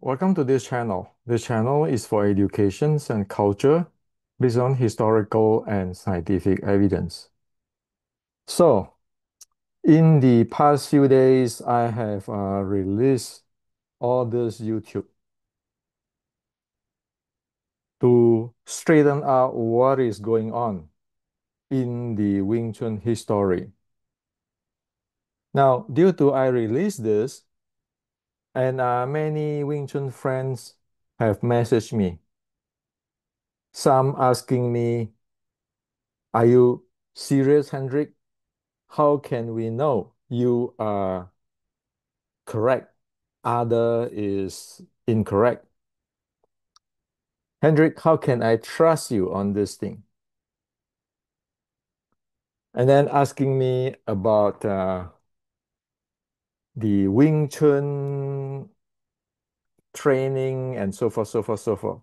Welcome to this channel. This channel is for education and culture based on historical and scientific evidence. So, in the past few days, I have released all this YouTube to straighten out what is going on in the Wing Chun history. Now, due to I released this, and many Wing Chun friends have messaged me, some asking me, "Are you serious, Hendrik? How can we know you are correct? Other is incorrect. Hendrik, how can I trust you on this thing?" And then asking me about the Wing Chun training and so forth, so forth, so forth.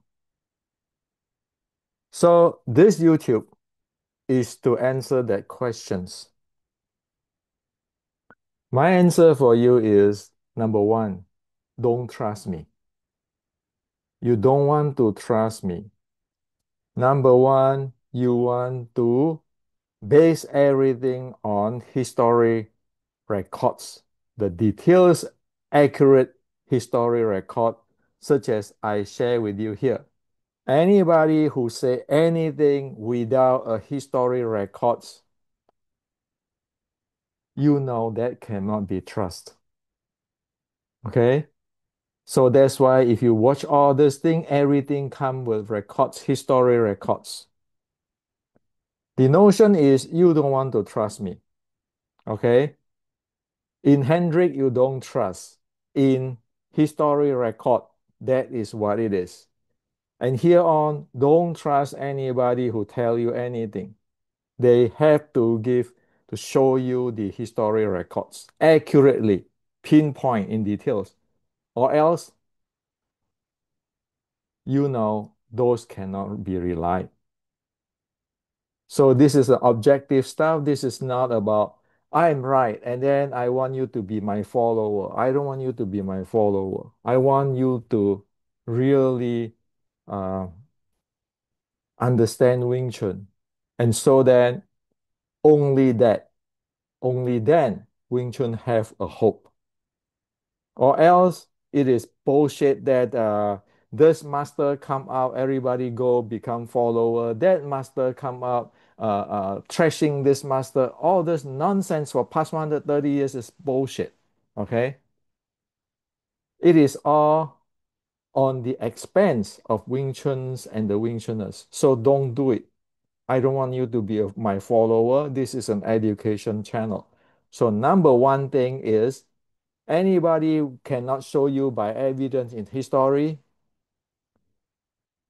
So this YouTube is to answer that questions. My answer for you is number one, don't trust me. You don't want to trust me. Number one, you want to base everything on history records, the details, accurate history record, such as I share with you here. Anybody who say anything without a history records, you know that cannot be trust. Okay? So that's why if you watch all this thing, everything come with records, history records. The notion is you don't want to trust me. Okay? In Hendrik, you don't trust. In history record, that is what it is. And here on, don't trust anybody who tell you anything. They have to give to show you the history records accurately, pinpoint in details, or else you know those cannot be relied. So this is the objective stuff. This is not about I'm right and then I want you to be my follower. I don't want you to be my follower. I want you to really uh, understand Wing Chun. And so then only that, only then Wing Chun have a hope. Or else it is bullshit that this master come out, everybody go become follower. That master come out, trashing this master. All this nonsense for past 130 years is bullshit. Okay, it is all on the expense of Wing Chuns and the Wing Chuners. So don't do it. I don't want you to be my follower. This is an education channel. So number one thing is anybody cannot show you by evidence in history.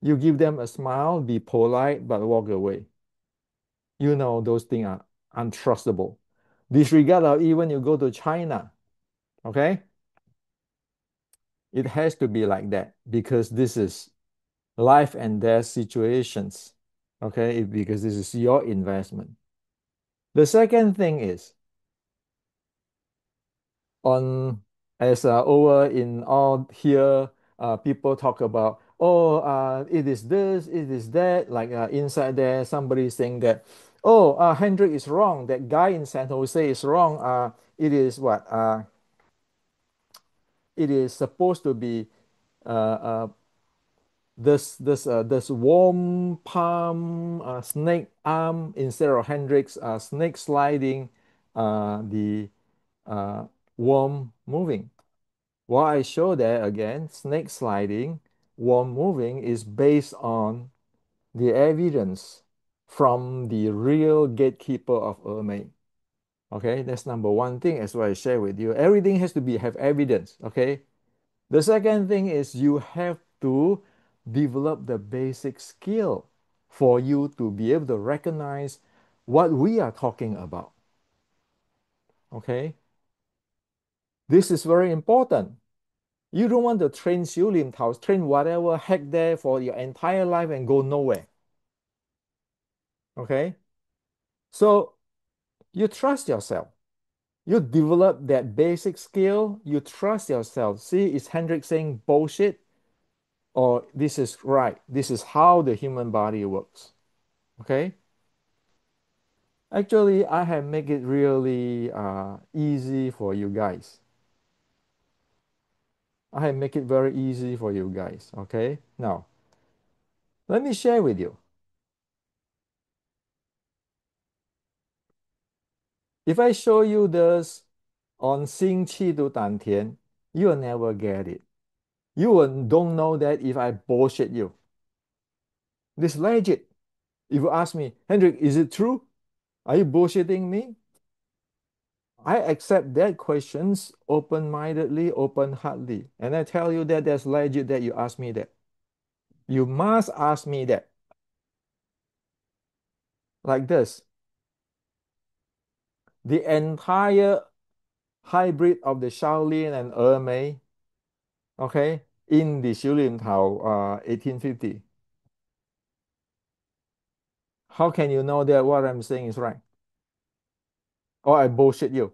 You give them a smile, be polite, but walk away. You know those things are untrustable. Disregard of even you go to China, okay? It has to be like that because this is life and death situations, okay? Because this is your investment. The second thing is on as over in all here, people talk about, oh, it is this, it is that. Like inside there, somebody saying that, oh, Hendrik is wrong. That guy in San Jose is wrong. It is what? It is supposed to be uh, uh, this warm palm snake arm instead of Hendrik's snake sliding the uh, worm moving. What I show there again, snake sliding, worm moving is based on the evidence from the real gatekeeper of EMEI. Okay, that's number one thing as well I share with you. Everything has to be have evidence. Okay. The second thing is you have to develop the basic skill for you to be able to recognize what we are talking about. Okay. This is very important. You don't want to train Xiu Lim Tao, train whatever heck there for your entire life and go nowhere. Okay? So you trust yourself. You develop that basic skill, you trust yourself. See, is Hendrik saying bullshit or this is right? This is how the human body works. Okay? Actually, I have make it really easy for you guys. I have make it very easy for you guys. Okay? Now, let me share with you. If I show you this on 星期读丹田, you'll never get it. You will don't know that if I bullshit you. This legit. If you ask me, Hendrik, is it true? Are you bullshitting me? I accept that questions open-mindedly, open-heartedly. And I tell you that that's legit that you ask me that. You must ask me that. Like this. The entire hybrid of the Shaolin and EMEI, okay, in the 修炼陶 1850. How can you know that what I'm saying is right? Or I bullshit you?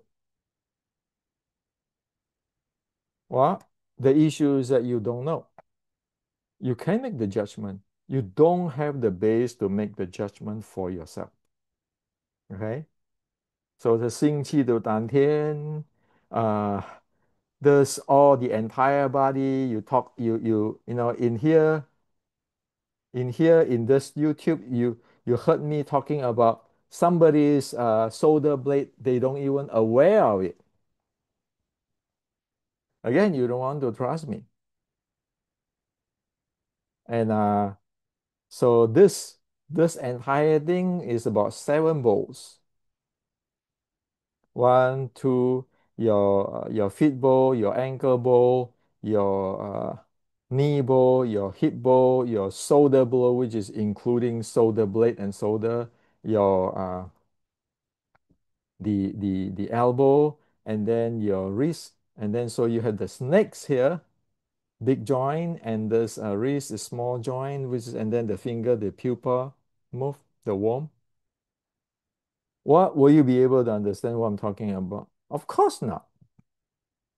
Well, the issue is that you don't know. You can make the judgment. You don't have the base to make the judgment for yourself. Okay? So the 星期的当天, this all the entire body, you talk, you know, in this YouTube, you heard me talking about somebody's shoulder blade, they don't even aware of it. Again, you don't want to trust me. And so this entire thing is about 7 bowls. One, two, your feet bowl, your ankle bowl, your knee bowl, your hip bowl, your shoulder bowl, which is including shoulder blade and shoulder, your the elbow, and then your wrist, and then so you have the snakes here, big joint, and this wrist is small joint, which is, and then the finger, the pupa, move the worm. What will you be able to understand what I'm talking about? Of course not.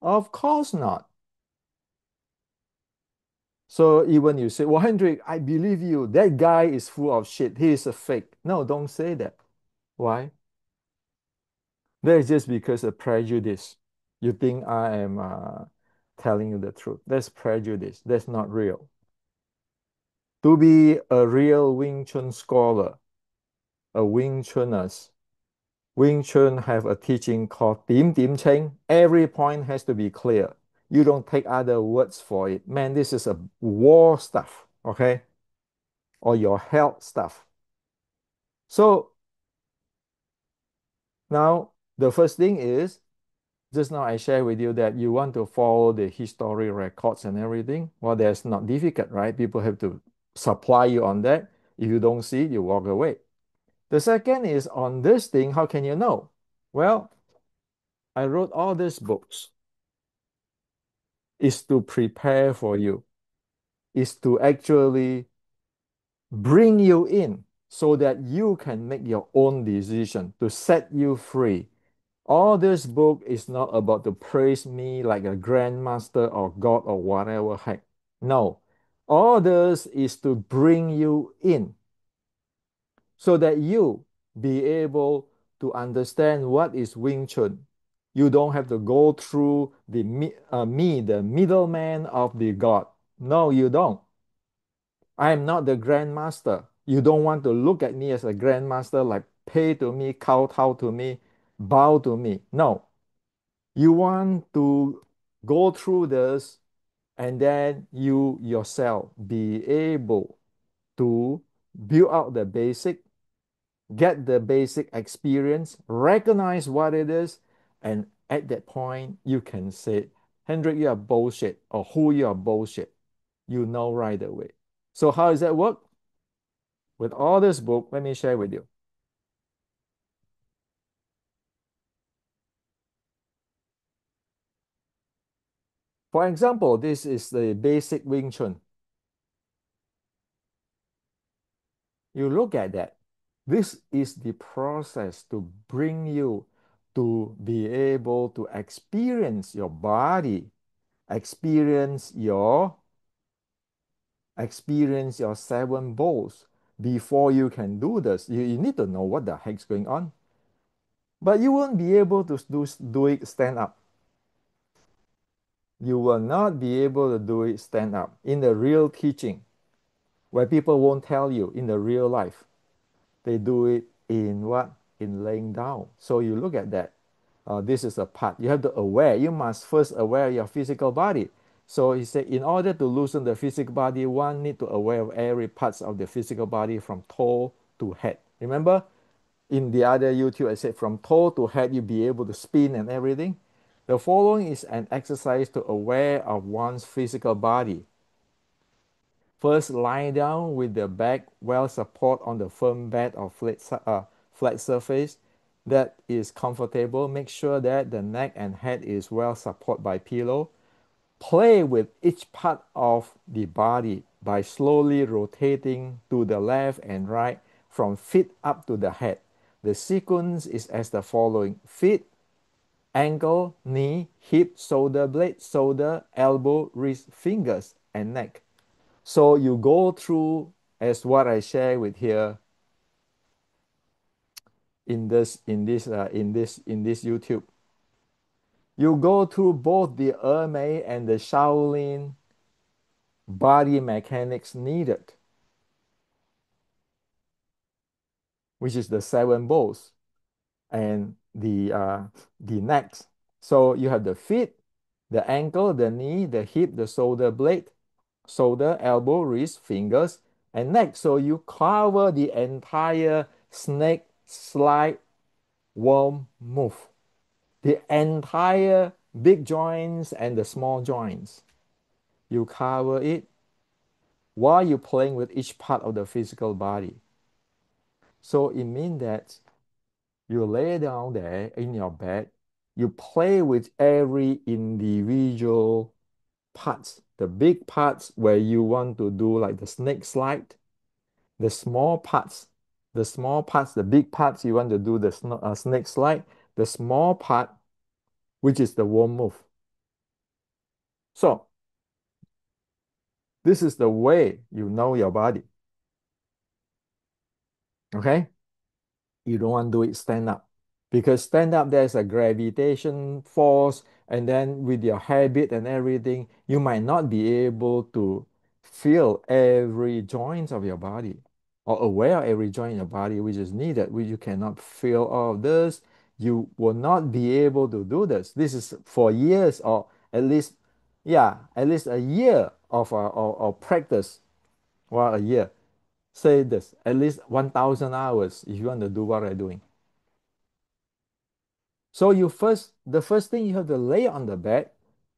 Of course not. So even you say, well, Hendrik, I believe you. That guy is full of shit. He is a fake. No, don't say that. Why? That is just because of prejudice. You think I am telling you the truth. That's prejudice. That's not real. To be a real Wing Chun scholar, a Wing Chuners, Wing Chun have a teaching called Dim Dim Cheng. Every point has to be clear. You don't take other words for it. Man, this is a war stuff, okay? Or your health stuff. So now the first thing is, just now I share with you that you want to follow the history records and everything. Well, that's not difficult, right? People have to supply you on that. If you don't see it, you walk away. The second is on this thing, how can you know? Well, I wrote all these books is to prepare for you, is to actually bring you in so that you can make your own decision to set you free. All this book is not about to praise me like a grandmaster or God or whatever heck. No. All this is to bring you in so that you be able to understand what is Wing Chun. You don't have to go through the middleman of the God. No, you don't. I am not the grandmaster. You don't want to look at me as a grandmaster, like pay to me, kowtow to me, bow to me. No. You want to go through this and then you yourself be able to build out the basic, get the basic experience, recognize what it is, and at that point you can say, Hendrik, you are bullshit, or who you are bullshit. You know right away. So how does that work? With all this book, let me share with you. For example, this is the basic Wing Chun. You look at that. This is the process to bring you to be able to experience your body, experience your experience your seven bowls before you can do this. You need to know what the heck's going on. But you won't be able to do it stand up. You will not be able to do it stand up in the real teaching, where people won't tell you in the real life. They do it in what? In laying down. So you look at that. This is a part. You have to aware. You must first aware your physical body. So he said, in order to loosen the physical body, one need to aware of every parts of the physical body from toe to head. Remember, in the other YouTube, I said from toe to head, you be able to spin and everything. The following is an exercise to aware of one's physical body. First, lie down with the back well support on the firm bed or flat surface that is comfortable. Make sure that the neck and head is well supported by pillow. Play with each part of the body by slowly rotating to the left and right from feet up to the head. The sequence is as the following: feet, ankle, knee, hip, shoulder blade, shoulder, elbow, wrist, fingers, and neck. So you go through as what I share with here in this YouTube. You go through both the EMEI and the Shaolin body mechanics needed, which is the seven bowls and the necks. So you have the feet, the ankle, the knee, the hip, the shoulder blade, shoulder, elbow, wrist, fingers, and neck. So you cover the entire snake slide worm move, the entire big joints and the small joints. You cover it while you're playing with each part of the physical body. So it means that you lay down there in your bed, you play with every individual parts, the big parts where you want to do like the snake slide, the small parts, the big parts you want to do the snake slide, the small part, which is the worm move. So this is the way you know your body. Okay? You don't want to do it stand up. Because stand up, there's a gravitation force, and then with your habit and everything, you might not be able to feel every joint of your body or aware of every joint in your body which is needed, which you cannot feel all of this. You will not be able to do this. This is for years or at least, yeah, at least a year of practice. Well, a year. Say this, at least 1,000 hours if you want to do what I'm doing. So the first thing you have to lay on the bed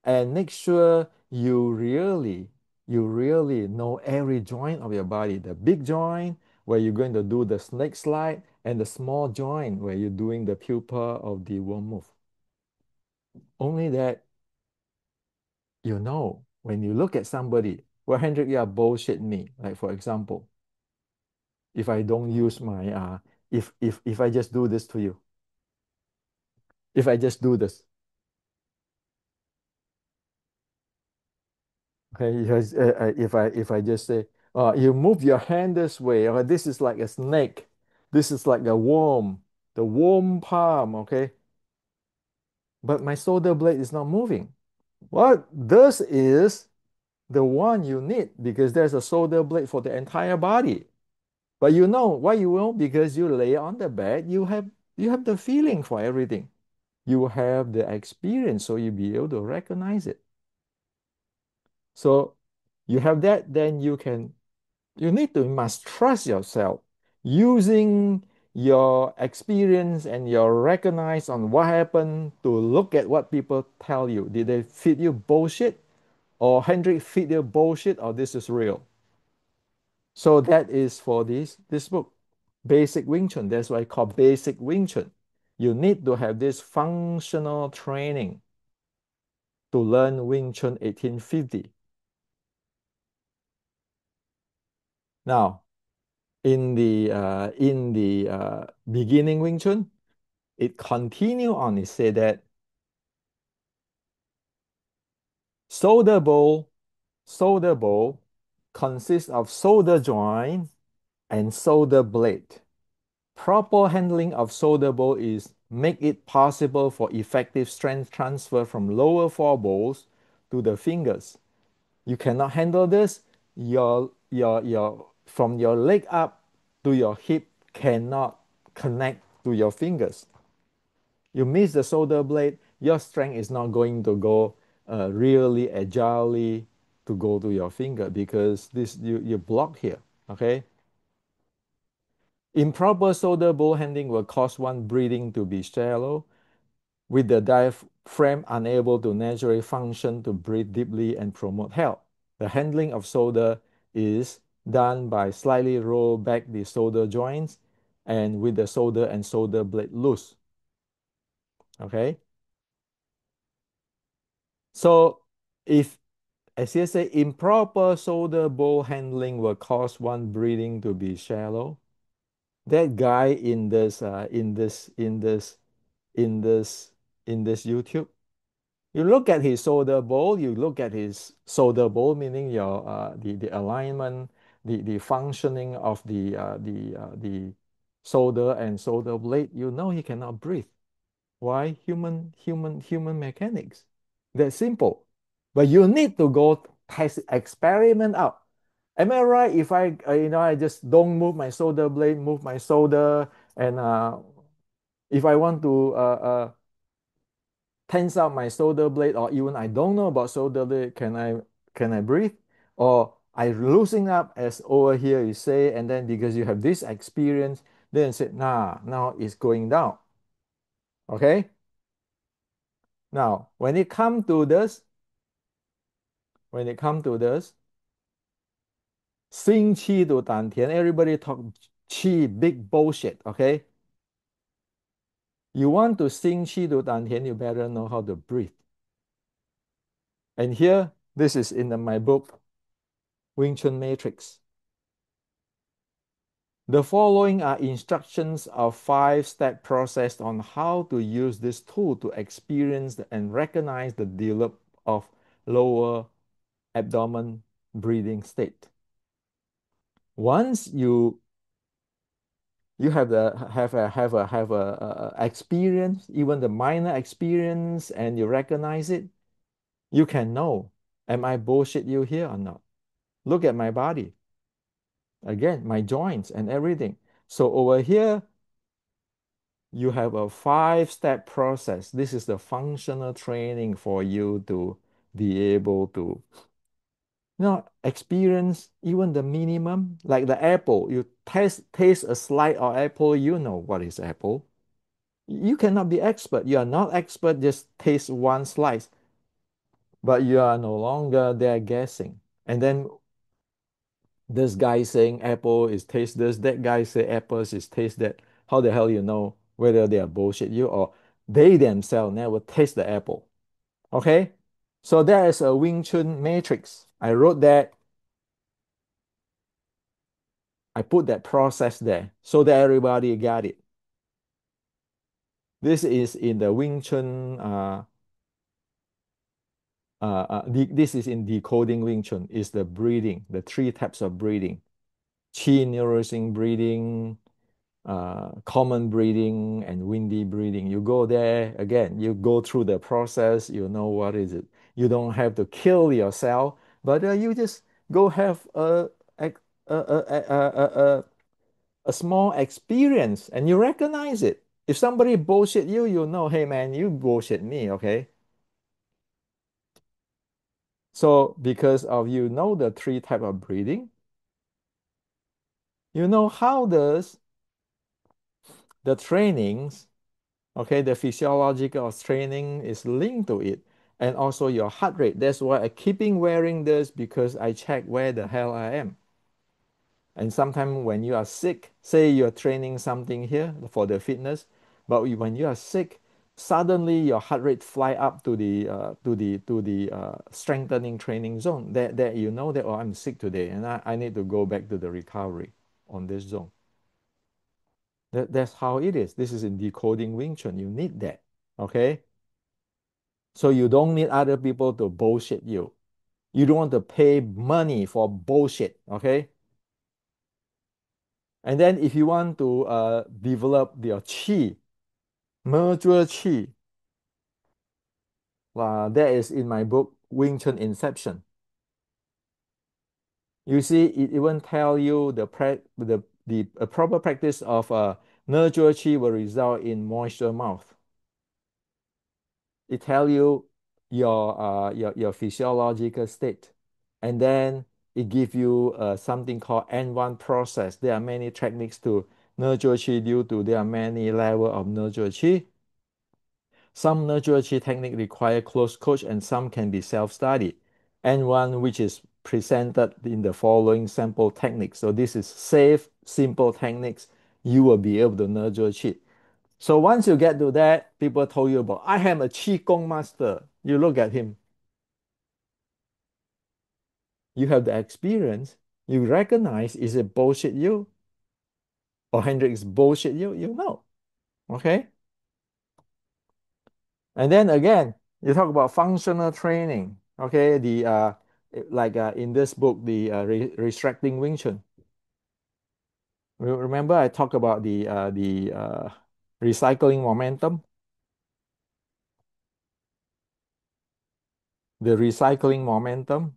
and make sure you really know every joint of your body. The big joint where you're going to do the snake slide and the small joint where you're doing the pupa of the worm move. Only that you know when you look at somebody, well, Hendrik, you are bullshit me. Like for example, if I don't use my if I just do this to you, if I just do this. Okay, because if I just say, you move your hand this way, or this is like a snake, this is like a worm, the worm palm, okay, but my shoulder blade is not moving. Well, this is the one you need because there's a shoulder blade for the entire body. But you know why you will? Because you lay on the bed, you have the feeling for everything. You have the experience, so you'll be able to recognize it. So you have that, then you must trust yourself using your experience and your recognize on what happened to look at what people tell you. Did they feed you bullshit? Or Hendrik feed you bullshit or this is real? So that is for this book. Basic Wing Chun. That's why I call basic Wing Chun. You need to have this functional training to learn Wing Chun 1850. Now, in the beginning Wing Chun, It continue on. It say that solder bowl, solder bowl consists of solder joint and solder blade. Proper handling of solder bowl is make it possible for effective strength transfer from lower four bowls to the fingers. You cannot handle this, your from your leg up to your hip cannot connect to your fingers. You miss the shoulder blade, your strength is not going to go really agilely to go to your finger because this you block here. Okay. Improper shoulder bowl handling will cause one breathing to be shallow, with the diaphragm unable to naturally function to breathe deeply and promote health. The handling of shoulder is done by slightly roll back the shoulder joints and with the shoulder and shoulder blade loose. Okay. So if, as you say, improper shoulder bowl handling will cause one breathing to be shallow, that guy in this in this YouTube, you look at his shoulder bowl, you look at his shoulder bowl, meaning your the alignment, the functioning of the shoulder and shoulder blade, you know he cannot breathe. Why? Human mechanics. That's simple. But you need to go test experiment out. Am I right? If I just don't move my shoulder blade, move my shoulder, and if I want to tense up my shoulder blade, or even I don't know about shoulder blade, can I breathe? Or I loosen up as over here you say, and then because you have this experience, then say, nah, now it's going down. Okay? Now, when it come to this, 心气 to 丹田, everybody talk chi, big bullshit, okay? You want to 心气 to 丹田, you better know how to breathe. And here, this is in my book, Wing Chun Matrix. The following are instructions of 5-step process on how to use this tool to experience and recognize the develop of lower abdomen breathing state. Once you have a experience, even the minor experience, and you recognize it, you can know, am I bullshit you here or not? Look at my body. Again, my joints and everything. So over here, you have a 5-step process. This is the functional training for you to be able to experience even the minimum, like the apple. You taste a slice of apple, you know what is apple. You cannot be expert. You are not expert, just taste one slice, but you are no longer there guessing. And then this guy saying apple is taste this, that guy say apples is taste that. How the hell you know whether they are bullshit you or they themselves never taste the apple? Okay? So there is a Wing Chun matrix. I wrote that, I put that process there so that everybody got it. This is in the Wing Chun this is in decoding Wing Chun, is the breathing, the 3 types of breathing: Qi nourishing breathing, common breathing, and windy breathing. You go there again, you go through the process, you know what is it. You don't have to kill yourself, but you just go have a small experience and you recognize it. If somebody bullshit you, you know, hey man, you bullshit me, okay? So because of you know the 3 type of breathing, you know how does the trainings, okay, the physiological training is linked to it, and also your heart rate. That's why I keeping wearing this because I check where the hell I am. And sometimes when you are sick, say you're training something here for the fitness, but when you are sick, suddenly your heart rate fly up to the strengthening training zone. That you know that, oh, I'm sick today and I need to go back to the recovery on this zone. That's how it is. This is in decoding Wing Chun. You need that. Okay. So you don't need other people to bullshit you. You don't want to pay money for bullshit. Okay. And then if you want to develop your chi, merger chi, that is in my book, Wing Chun Inception. You see, it even tell you the proper practice of nurture chi will result in moisture mouth. It tell you your physiological state, and then it give you something called N1 process. There are many techniques to nurture chi due to there are many level of nurture chi. Some nurture chi technique require close coach, and some can be self-study. N1, which is presented in the following sample techniques. So this is safe, simple techniques. You will be able to nurture chi. So once you get to that, people told you about, I am a Qi Gong master. You look at him, you have the experience, you recognize, is it bullshit you or Hendrik is bullshit you? You know, okay? And then again, you talk about functional training, okay? In this book, the restricting Wing Chun. Remember, I talked about the recycling momentum, the recycling momentum,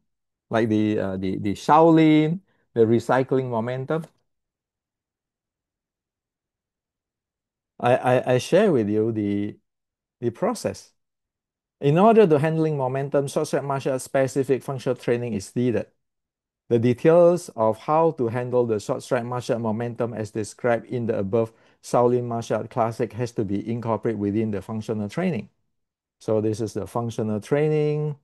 like the Shaolin, the recycling momentum. I share with you the process. In order to handling momentum, short track martial arts specific functional training is needed. The details of how to handle the short track martial art momentum as described in the above Shaolin martial art classic has to be incorporated within the functional training. So this is the functional training.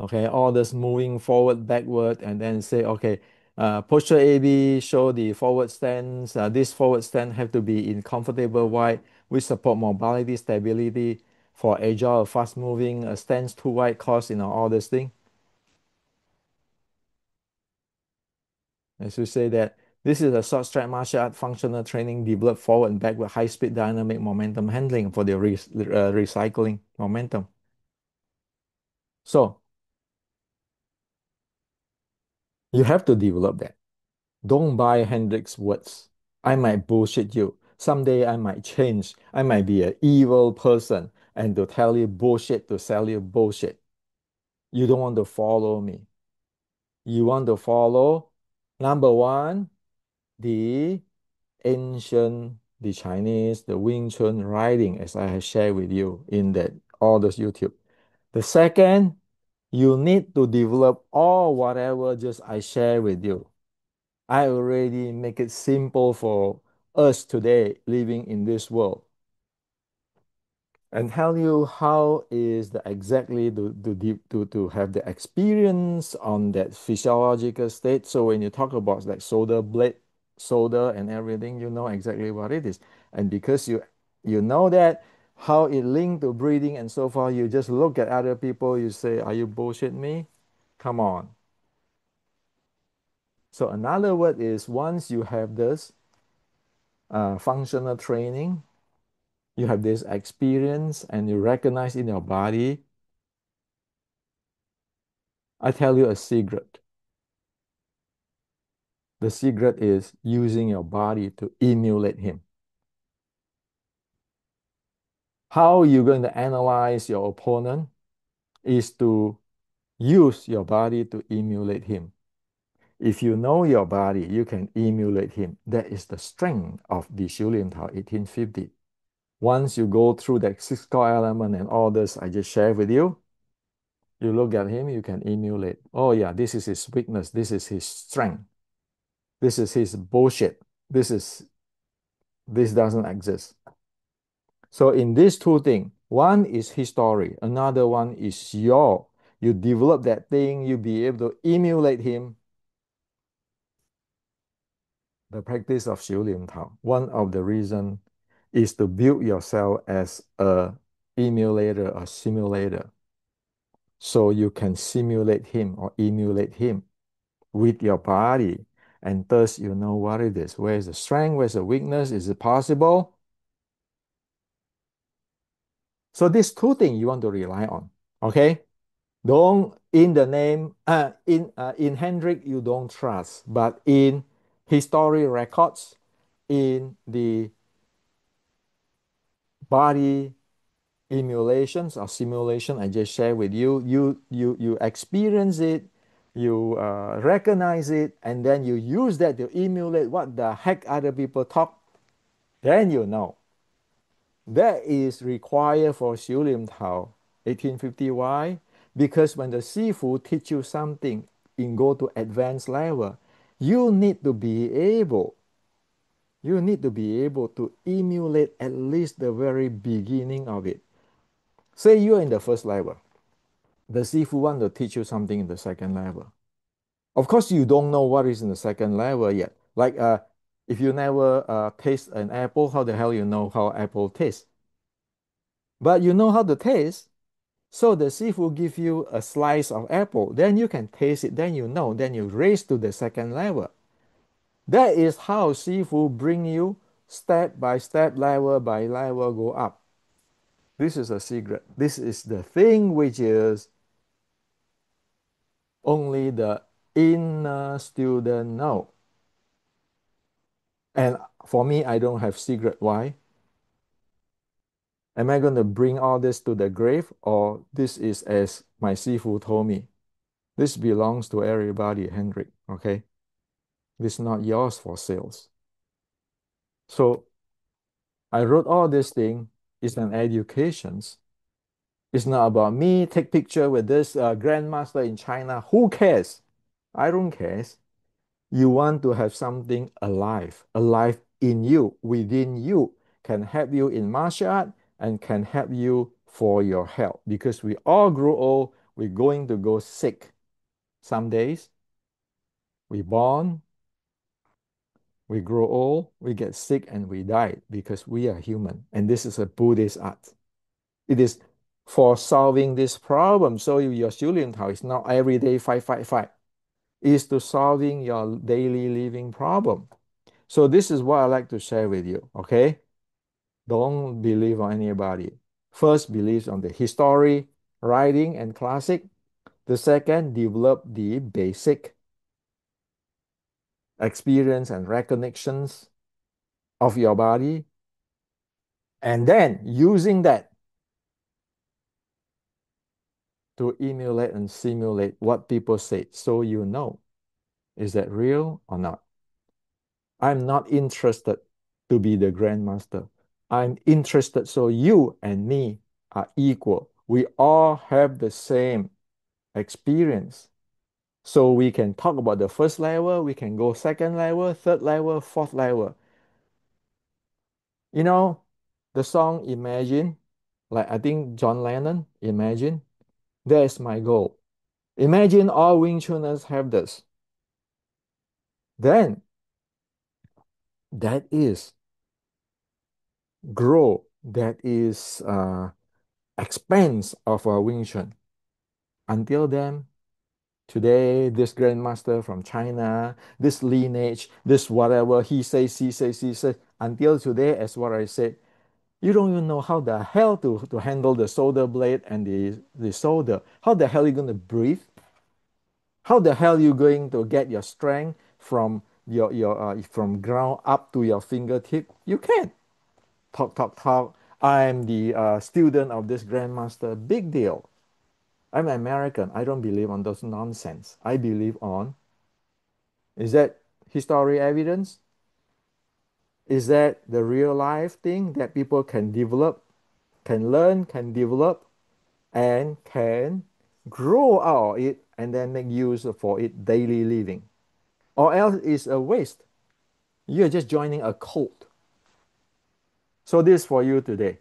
Okay, all this moving forward, backward, and then say, okay, posture AB, show the forward stance. This forward stance have to be in comfortable wide, which support mobility, stability for agile, fast moving, stance too wide, cause, all this thing. As we say that this is a short track martial art functional training developed forward and backward, high speed dynamic momentum handling for the recycling momentum. So you have to develop that. Don't buy Hendrik's words. I might bullshit you. Someday I might change. I might be an evil person and to tell you bullshit, to sell you bullshit. You don't want to follow me. You want to follow, number one, the ancient, the Chinese, the Wing Chun writing, as I have shared with you in that all those YouTube. The second, you need to develop all whatever just I share with you. I already make it simple for us today living in this world and tell you how is the exactly to have the experience on that physiological state. So when you talk about like shoulder blade, shoulder and everything, you know exactly what it is. And because you know that how it linked to breathing and so far, you just look at other people, you say, are you bullshit me? Come on. So another word is once you have this functional training, you have this experience and you recognize in your body, I tell you a secret. The secret is using your body to emulate him. How you're going to analyze your opponent is to use your body to emulate him. If you know your body, you can emulate him. That is the strength of the Xiu Lian Tao 1850. Once you go through that six core element and all this I just shared with you, you look at him, you can emulate. Oh yeah, this is his weakness. This is his strength. This is his bullshit. This doesn't exist. So in these two things, one is history, another one is you develop that thing, you be able to emulate him. The practice of Xiu Lian Tao, one of the reason is to build yourself as a emulator or simulator. So you can simulate him or emulate him with your body. and thus you know what it is. Where is the strength? Where's the weakness? Is it possible? So these two things you want to rely on. Okay? Don't in the name in Hendrik you don't trust, but in history records, in the body emulations or simulation I just shared with you, you experience it, you recognize it, and then you use that to emulate what the heck other people talk. Then you know that is required for Xiu Lim Tao 1850. Why? Because when the Sifu teach you something in go to advanced level, you need to be able you need to be able to emulate at least the very beginning of it. Say you're in the first level, the Sifu want to teach you something in the second level. Of course, you don't know what is in the second level yet. Like if you never taste an apple, how the hell you know how apple tastes? But you know how to taste. So the Sifu give you a slice of apple, then you can taste it, then you know, then you raise to the second level. That is how Sifu bring you step by step, level by level, go up. This is a secret. This is the thing which is only the inner student know. And for me, I don't have secret. Why? Am I going to bring all this to the grave, or this is as my Sifu told me? This belongs to everybody, Hendrik. Okay? This is not yours for sales. So I wrote all this thing. It's an education. It's not about me take picture with this grandmaster in China. Who cares? I don't care. You want to have something alive, alive in you, within you, can help you in martial art and can help you for your health. Because we all grow old, we're going to go sick. Some days we born, we grow old, we get sick, and we die because we are human. And this is a Buddhist art. It is for solving this problem. So your Xiu Lian Tao is not every day fight, fight, fight. It is to solving your daily living problem. So this is what I like to share with you. Okay, don't believe on anybody. First, believe on the history, writing, and classic. The second, develop the basic experience and recognitions of your body, and then using that to emulate and simulate what people say, so you know, is that real or not? I'm not interested to be the grandmaster. I'm interested so you and me are equal. We all have the same experience. So we can talk about the first level, we can go second level, third level, fourth level. You know, the song Imagine, like I think John Lennon, Imagine, that is my goal. Imagine all Wing Chuners have this. Then that is grow, that is expense of Wing Chun. Until then, today, this grandmaster from China, this lineage, this whatever he says, until today, as what I said, you don't even know how the hell to handle the solder blade and the solder. How the hell are you going to breathe? How the hell are you going to get your strength from your from ground up to your fingertip? You can't. Talk, talk, talk. I'm the student of this grandmaster. Big deal. I'm American. I don't believe on those nonsense. I believe on, is that history evidence? Is that the real life thing that people can develop, can learn, can develop, and can grow out of it and then make use for it daily living? Or else it's a waste. You're just joining a cult. So this is for you today.